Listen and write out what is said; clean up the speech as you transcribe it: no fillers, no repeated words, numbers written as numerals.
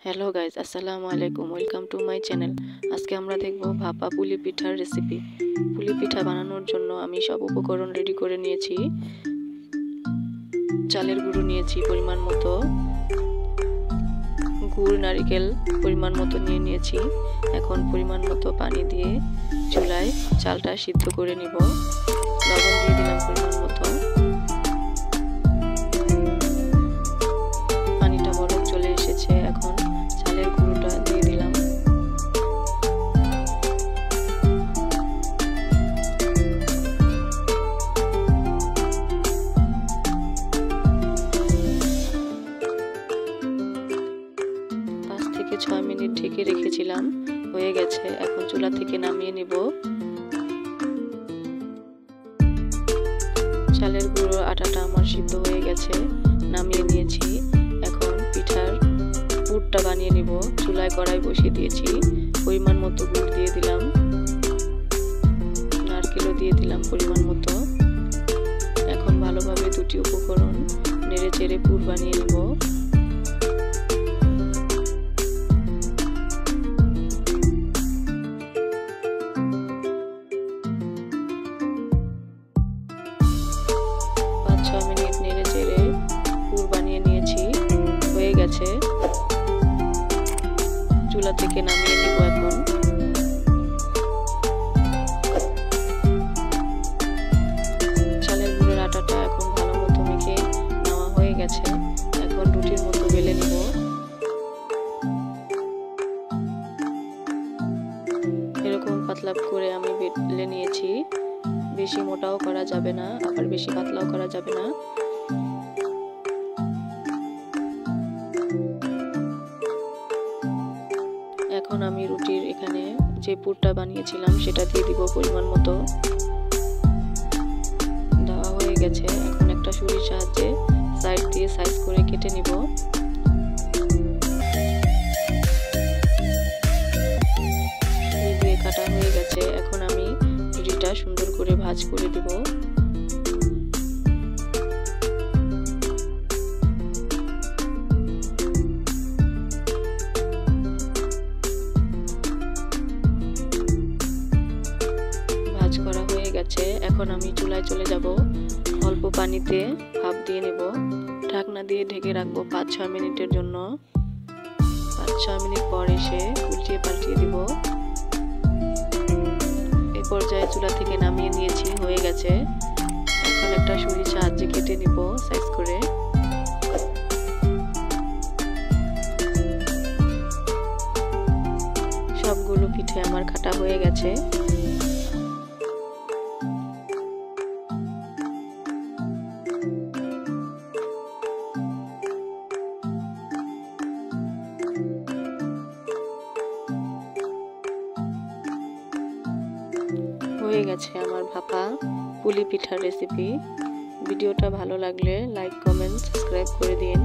Hello guys, আসসালামু আলাইকুম। Welcome to my channel. আজকে আমরা দেখব ভাপা পুলি পিঠার রেসিপি। পুলি পিঠা বানানোর জন্য আমি সব উপকরণ রেডি করে নিয়েছি। চালের গুঁড়ো নিয়েছি পরিমাণ মতো, গুড় নারিকেল পরিমাণ মতো নিয়েছি। এখন পরিমাণ মতো পানি দিয়ে চুলায় চালটা সিদ্ধ করে নিব। লবণ দিয়ে দিলাম পরিমাণ মতো। পানিটা বরফ চলে এসেছে। এখন চালের গুঁড়োটা দিয়ে দিলাম। পাঁচ থেকে 6 মিনিট ঢেকে রেখেছিলাম, হয়ে গেছে। এখন চুলা থেকে নামিয়ে নিব। চালের গুঁড়ো আটাটা আমার সিদ্ধ হয়ে গেছে, নামিয়ে নিয়েছি। এখন পিঠার পুরটা বানিয়ে নিব। চুলায় কড়াই বসিয়ে দিয়েছি। পরিমাণ মতো গুড় দিয়ে দিলাম, নারকেলও দিয়ে দিলাম পরিমাণ মতো। এখন ভালোভাবে দুটি উপকরণ নেড়ে চেড়ে পুর বানিয়ে নিব। মিনিট নেড়ে চেড়ে পুর বানিয়ে নিয়েছি, হয়ে গেছে। চুলা থেকে নামিয়ে নিব। এখন চালের গুঁড়ের আটাটা এখন ভালো মতো মেখে নেওয়া হয়ে গেছে। এখন রুটির মতো বেলে নিব। এরকম পাতলা করে আমি বেলে নিয়েছি। বেশি মোটাও করা যাবে না, আবার বেশি পাতলাও করা যাবে না। এখন আমি রুটির এখানে যে পুরটা বানিয়েছিলাম সেটা দিয়ে দিব পরিমাণ মতো। দেওয়া হয়ে গেছে। এখন একটা ছুরির সাহায্যে সাইড দিয়ে সাইজ করে কেটে নিব। ছুরি দিয়ে কাটা হয়ে গেছে। এখন আমি রুটিটা সুন্দর করে ভাঁজ করে দিব। ভাঁজ করা হয়ে গেছে। এখন আমি চুলায় চলে যাব। অল্প পানিতে ভাপ দিয়ে নেব। ঢাকনা দিয়ে ঢেকে রাখবো 5-6 মিনিটের জন্য। 5-6 মিনিট পর এসে উল্টিয়ে পাল্টিয়ে দিব। এই পর্যায়ে চুলা থেকে নামিয়ে নিয়েছি, হয়ে গেছে। এখন একটা ছুরির সাহায্যে কেটে নিব সাইজ করে। সবগুলো পিঠে আমার কাটা হয়ে গেছে। হয়ে গেছে আমার ভাপা পুলি পিঠার রেসিপি। ভিডিওটা ভালো লাগলে লাইক, কমেন্ট, সাবস্ক্রাইব করে দিন।